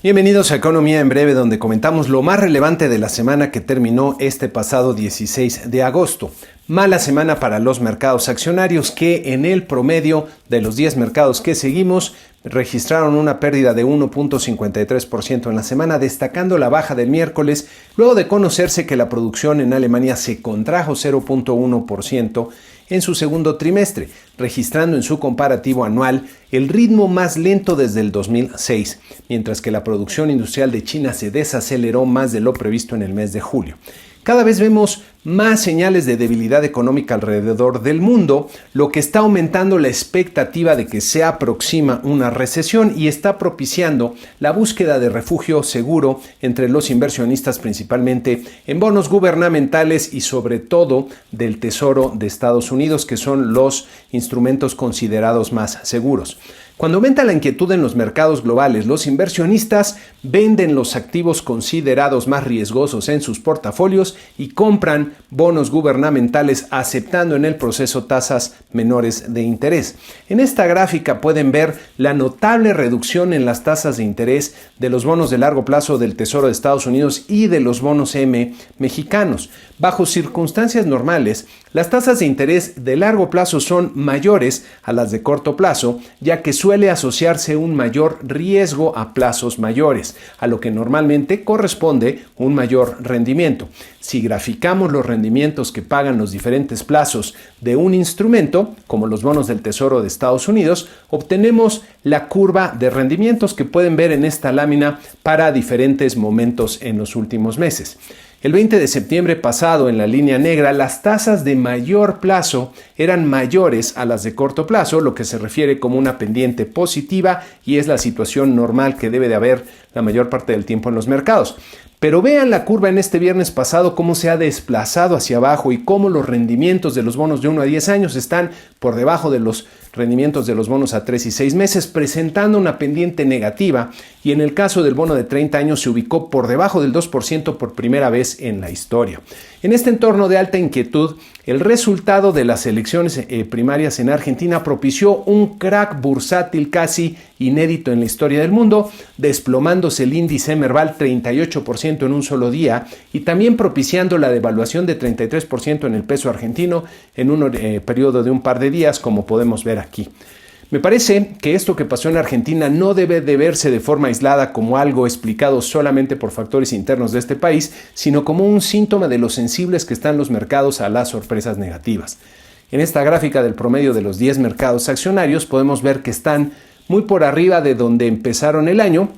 Bienvenidos a Economía en Breve, donde comentamos lo más relevante de la semana que terminó este pasado 16 de agosto. Mala semana para los mercados accionarios que en el promedio de los 10 mercados que seguimos registraron una pérdida de 1.53% en la semana, destacando la baja del miércoles, luego de conocerse que la producción en Alemania se contrajo 0.1% en su segundo trimestre, registrando en su comparativo anual el ritmo más lento desde el 2006, mientras que la producción industrial de China se desaceleró más de lo previsto en el mes de julio. Cada vez vemos más señales de debilidad económica alrededor del mundo, lo que está aumentando la expectativa de que se aproxima una recesión y está propiciando la búsqueda de refugio seguro entre los inversionistas, principalmente en bonos gubernamentales y sobre todo del Tesoro de Estados Unidos, que son los instrumentos considerados más seguros. Cuando aumenta la inquietud en los mercados globales, los inversionistas venden los activos considerados más riesgosos en sus portafolios y compran bonos gubernamentales, aceptando en el proceso tasas menores de interés. En esta gráfica pueden ver la notable reducción en las tasas de interés de los bonos de largo plazo del Tesoro de Estados Unidos y de los bonos M mexicanos. Bajo circunstancias normales, las tasas de interés de largo plazo son mayores a las de corto plazo, ya que suele asociarse un mayor riesgo a plazos mayores, a lo que normalmente corresponde un mayor rendimiento. Si graficamos los rendimientos que pagan los diferentes plazos de un instrumento, como los bonos del Tesoro de Estados Unidos, obtenemos la curva de rendimientos que pueden ver en esta lámina para diferentes momentos en los últimos meses. El 20 de septiembre pasado, en la línea negra, las tasas de mayor plazo eran mayores a las de corto plazo, lo que se refiere como una pendiente positiva y es la situación normal que debe de haber la mayor parte del tiempo en los mercados. Pero vean la curva en este viernes pasado, cómo se ha desplazado hacia abajo y cómo los rendimientos de los bonos de 1 a 10 años están por debajo de los rendimientos de los bonos a 3 y 6 meses, presentando una pendiente negativa, y en el caso del bono de 30 años se ubicó por debajo del 2% por primera vez en la historia. En este entorno de alta inquietud, el resultado de las elecciones primarias en Argentina propició un crack bursátil casi inédito en la historia del mundo, desplomándose el índice Merval 38% en un solo día y también propiciando la devaluación de 33% en el peso argentino en un periodo de un par de días, como podemos ver aquí. Me parece que esto que pasó en Argentina no debe de verse de forma aislada como algo explicado solamente por factores internos de este país, sino como un síntoma de lo sensibles que están los mercados a las sorpresas negativas. En esta gráfica del promedio de los 10 mercados accionarios podemos ver que están muy por arriba de donde empezaron el año,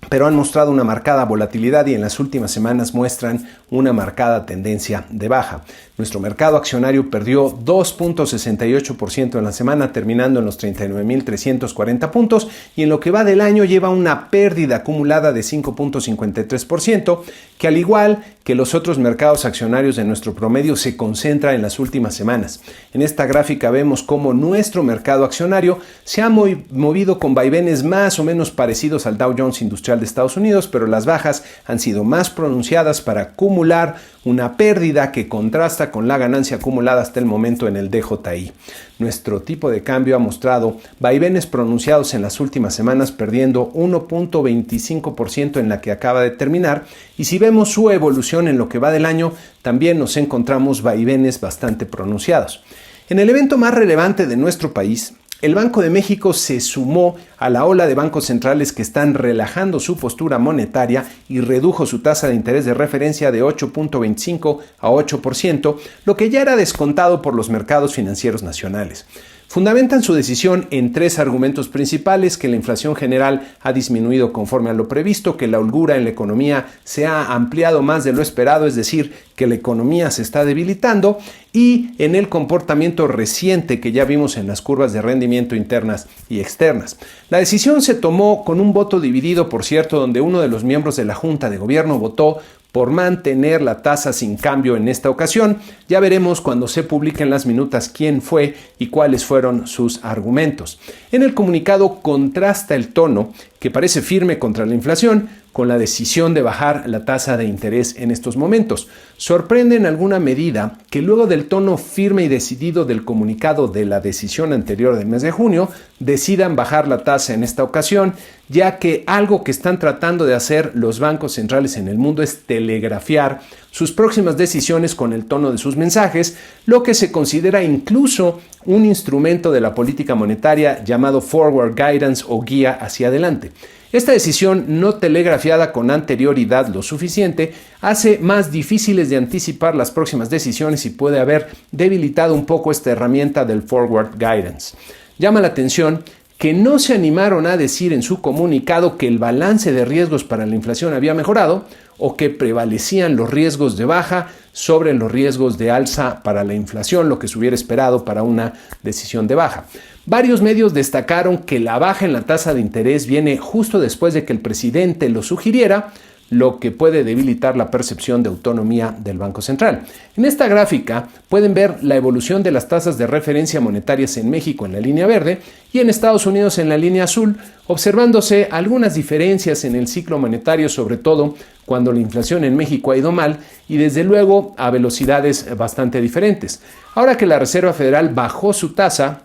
pero han mostrado una marcada volatilidad y en las últimas semanas muestran una marcada tendencia de baja. Nuestro mercado accionario perdió 2.68% en la semana, terminando en los 39.340 puntos, y en lo que va del año lleva una pérdida acumulada de 5.53%, que al igual que los otros mercados accionarios de nuestro promedio se concentra en las últimas semanas. En esta gráfica vemos cómo nuestro mercado accionario se ha movido con vaivenes más o menos parecidos al Dow Jones Industrial de Estados Unidos, pero las bajas han sido más pronunciadas para acumular una pérdida que contrasta con la ganancia acumulada hasta el momento en el DJI. Nuestro tipo de cambio ha mostrado vaivenes pronunciados en las últimas semanas, perdiendo 1.25% en la que acaba de terminar, y si vemos su evolución en lo que va del año, también nos encontramos vaivenes bastante pronunciados. En el evento más relevante de nuestro país, el Banco de México se sumó a la ola de bancos centrales que están relajando su postura monetaria y redujo su tasa de interés de referencia de 8.25 a 8%, lo que ya era descontado por los mercados financieros nacionales. Fundamentan su decisión en 3 argumentos principales: que la inflación general ha disminuido conforme a lo previsto, que la holgura en la economía se ha ampliado más de lo esperado, es decir, que la economía se está debilitando, y en el comportamiento reciente que ya vimos en las curvas de rendimiento internas y externas. La decisión se tomó con un voto dividido, por cierto, donde uno de los miembros de la Junta de Gobierno votó por mantener la tasa sin cambio en esta ocasión. Ya veremos cuando se publiquen las minutas quién fue y cuáles fueron sus argumentos. En el comunicado contrasta el tono que parece firme contra la inflación, con la decisión de bajar la tasa de interés en estos momentos. Sorprende en alguna medida que luego del tono firme y decidido del comunicado de la decisión anterior del mes de junio, decidan bajar la tasa en esta ocasión, ya que algo que están tratando de hacer los bancos centrales en el mundo es telegrafiar sus próximas decisiones con el tono de sus mensajes, lo que se considera incluso un instrumento de la política monetaria llamado forward guidance o guía hacia adelante. Esta decisión no telegrafiada con anterioridad lo suficiente hace más difíciles de anticipar las próximas decisiones y puede haber debilitado un poco esta herramienta del forward guidance. Llama la atención que no se animaron a decir en su comunicado que el balance de riesgos para la inflación había mejorado o que prevalecían los riesgos de baja sobre los riesgos de alza para la inflación, lo que se hubiera esperado para una decisión de baja. Varios medios destacaron que la baja en la tasa de interés viene justo después de que el presidente lo sugiriera, lo que puede debilitar la percepción de autonomía del Banco Central. En esta gráfica pueden ver la evolución de las tasas de referencia monetarias en México en la línea verde y en Estados Unidos en la línea azul, observándose algunas diferencias en el ciclo monetario, sobre todo cuando la inflación en México ha ido mal y desde luego a velocidades bastante diferentes. Ahora que la Reserva Federal bajó su tasa,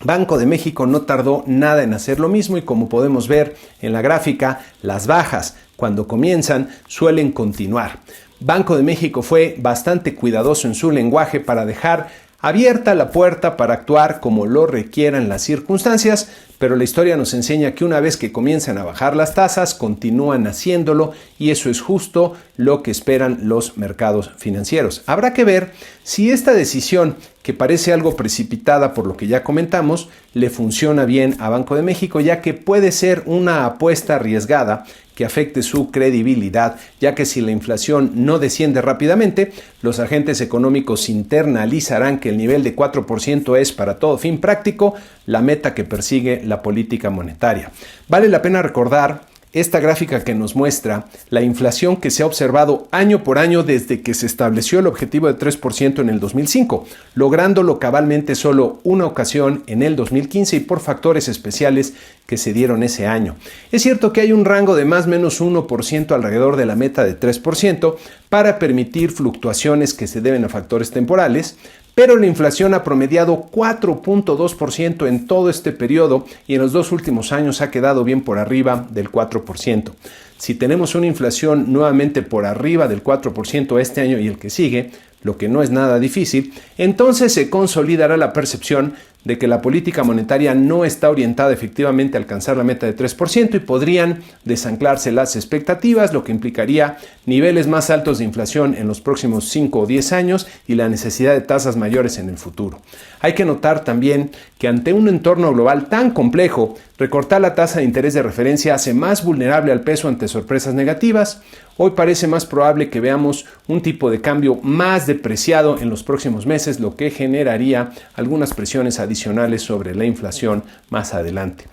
Banco de México no tardó nada en hacer lo mismo y como podemos ver en la gráfica, las bajas cuando comienzan suelen continuar. Banco de México fue bastante cuidadoso en su lenguaje para dejar abierta la puerta para actuar como lo requieran las circunstancias, pero la historia nos enseña que una vez que comienzan a bajar las tasas, continúan haciéndolo y eso es justo lo que esperan los mercados financieros. Habrá que ver si esta decisión, que parece algo precipitada por lo que ya comentamos, le funciona bien a Banco de México, ya que puede ser una apuesta arriesgada que afecte su credibilidad, ya que si la inflación no desciende rápidamente, los agentes económicos internalizarán que el nivel de 4% es, para todo fin práctico, la meta que persigue la política monetaria. Vale la pena recordar esta gráfica que nos muestra la inflación que se ha observado año por año desde que se estableció el objetivo de 3% en el 2005, lográndolo cabalmente solo una ocasión en el 2015 y por factores especiales que se dieron ese año. Es cierto que hay un rango de más o menos 1% alrededor de la meta de 3% para permitir fluctuaciones que se deben a factores temporales, pero la inflación ha promediado 4.2% en todo este periodo y en los 2 últimos años ha quedado bien por arriba del 4%. Si tenemos una inflación nuevamente por arriba del 4% este año y el que sigue, lo que no es nada difícil, entonces se consolidará la percepción de que la política monetaria no está orientada efectivamente a alcanzar la meta de 3% y podrían desanclarse las expectativas, lo que implicaría niveles más altos de inflación en los próximos 5 o 10 años y la necesidad de tasas mayores en el futuro. Hay que notar también que ante un entorno global tan complejo, recortar la tasa de interés de referencia hace más vulnerable al peso ante sorpresas negativas. Hoy parece más probable que veamos un tipo de cambio más depreciado en los próximos meses, lo que generaría algunas presiones adicionales sobre la inflación más adelante.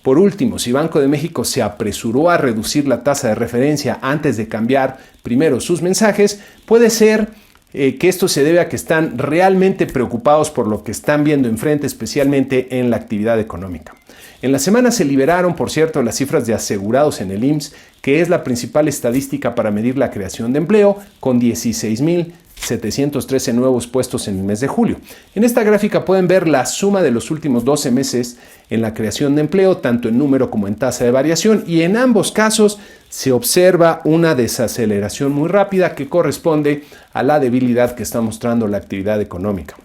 Por último, si Banco de México se apresuró a reducir la tasa de referencia antes de cambiar primero sus mensajes, puede ser que esto se debe a que están realmente preocupados por lo que están viendo enfrente, especialmente en la actividad económica. En la semana se liberaron, por cierto, las cifras de asegurados en el IMSS, que es la principal estadística para medir la creación de empleo, con 16,713 nuevos puestos en el mes de julio. En esta gráfica pueden ver la suma de los últimos 12 meses en la creación de empleo, tanto en número como en tasa de variación, y en ambos casos se observa una desaceleración muy rápida que corresponde a la debilidad que está mostrando la actividad económica.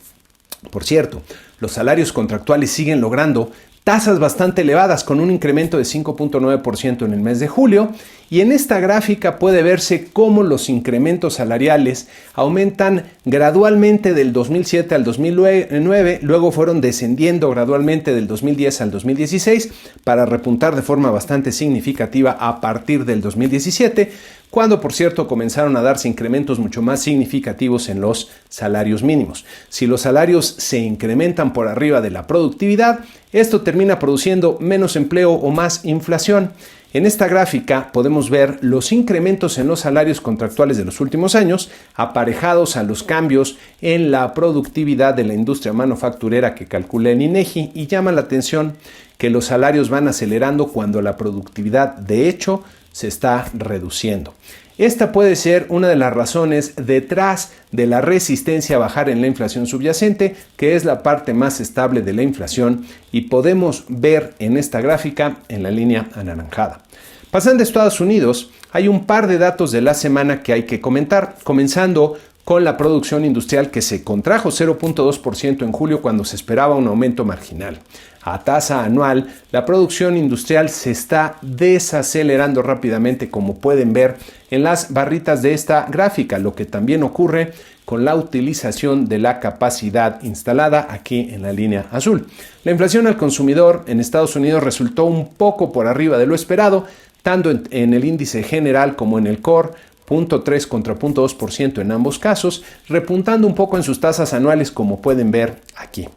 Por cierto, los salarios contractuales siguen logrando tasas bastante elevadas, con un incremento de 5.9% en el mes de julio, y en esta gráfica puede verse cómo los incrementos salariales aumentan gradualmente del 2007 al 2009, luego fueron descendiendo gradualmente del 2010 al 2016 para repuntar de forma bastante significativa a partir del 2017, cuando por cierto comenzaron a darse incrementos mucho más significativos en los salarios mínimos. Si los salarios se incrementan por arriba de la productividad, esto termina produciendo menos empleo o más inflación. En esta gráfica podemos ver los incrementos en los salarios contractuales de los últimos años, aparejados a los cambios en la productividad de la industria manufacturera que calcula el INEGI, y llama la atención que los salarios van acelerando cuando la productividad de hecho se está reduciendo. Esta puede ser una de las razones detrás de la resistencia a bajar en la inflación subyacente, que es la parte más estable de la inflación, y podemos ver en esta gráfica en la línea anaranjada. Pasando a Estados Unidos, hay un par de datos de la semana que hay que comentar, comenzando con la producción industrial, que se contrajo 0.2% en julio cuando se esperaba un aumento marginal. A tasa anual, la producción industrial se está desacelerando rápidamente, como pueden ver en las barritas de esta gráfica, lo que también ocurre con la utilización de la capacidad instalada aquí en la línea azul. La inflación al consumidor en Estados Unidos resultó un poco por arriba de lo esperado, tanto en el índice general como en el core, 0.3 contra 0.2% en ambos casos, repuntando un poco en sus tasas anuales, como pueden ver aquí.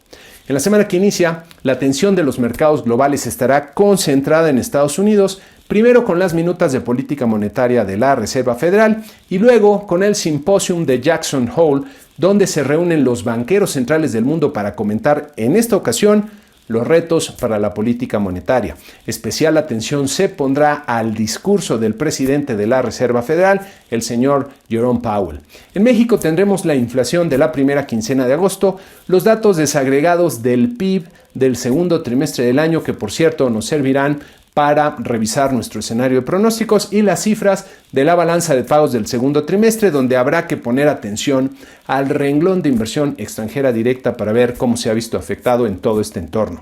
En la semana que inicia, la atención de los mercados globales estará concentrada en Estados Unidos, primero con las minutas de política monetaria de la Reserva Federal y luego con el simposium de Jackson Hole, donde se reúnen los banqueros centrales del mundo para comentar en esta ocasión los retos para la política monetaria. Especial atención se pondrá al discurso del presidente de la Reserva Federal, el señor Jerome Powell. En México tendremos la inflación de la primera quincena de agosto, los datos desagregados del PIB del segundo trimestre del año, que por cierto nos servirán para revisar nuestro escenario de pronósticos, y las cifras de la balanza de pagos del segundo trimestre, donde habrá que poner atención al renglón de inversión extranjera directa para ver cómo se ha visto afectado en todo este entorno.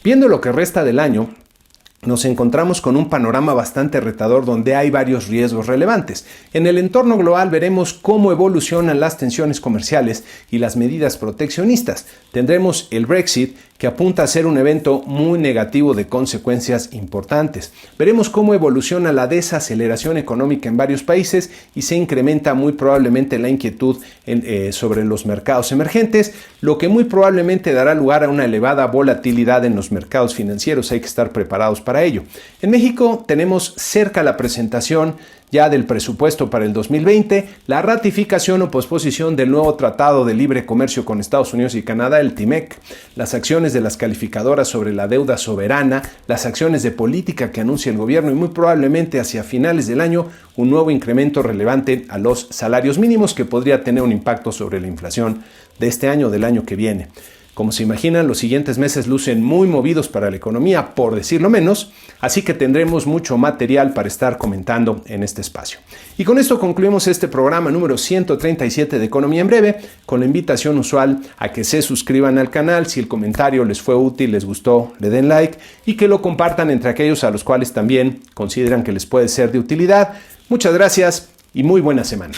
Viendo lo que resta del año, nos encontramos con un panorama bastante retador donde hay varios riesgos relevantes. En el entorno global veremos cómo evolucionan las tensiones comerciales y las medidas proteccionistas. Tendremos el Brexit, que apunta a ser un evento muy negativo de consecuencias importantes. Veremos cómo evoluciona la desaceleración económica en varios países y se incrementa muy probablemente la inquietud sobre los mercados emergentes, lo que muy probablemente dará lugar a una elevada volatilidad en los mercados financieros. Hay que estar preparados para ello. En México tenemos cerca la presentación ya del presupuesto para el 2020, la ratificación o posposición del nuevo Tratado de Libre Comercio con Estados Unidos y Canadá, el TIMEC, las acciones de las calificadoras sobre la deuda soberana, las acciones de política que anuncia el gobierno y muy probablemente hacia finales del año un nuevo incremento relevante a los salarios mínimos que podría tener un impacto sobre la inflación de este año o del año que viene. Como se imaginan, los siguientes meses lucen muy movidos para la economía, por decirlo menos, así que tendremos mucho material para estar comentando en este espacio. Y con esto concluimos este programa número 137 de Economía en Breve, con la invitación usual a que se suscriban al canal. Si el comentario les fue útil, les gustó, le den like y que lo compartan entre aquellos a los cuales también consideran que les puede ser de utilidad. Muchas gracias y muy buena semana.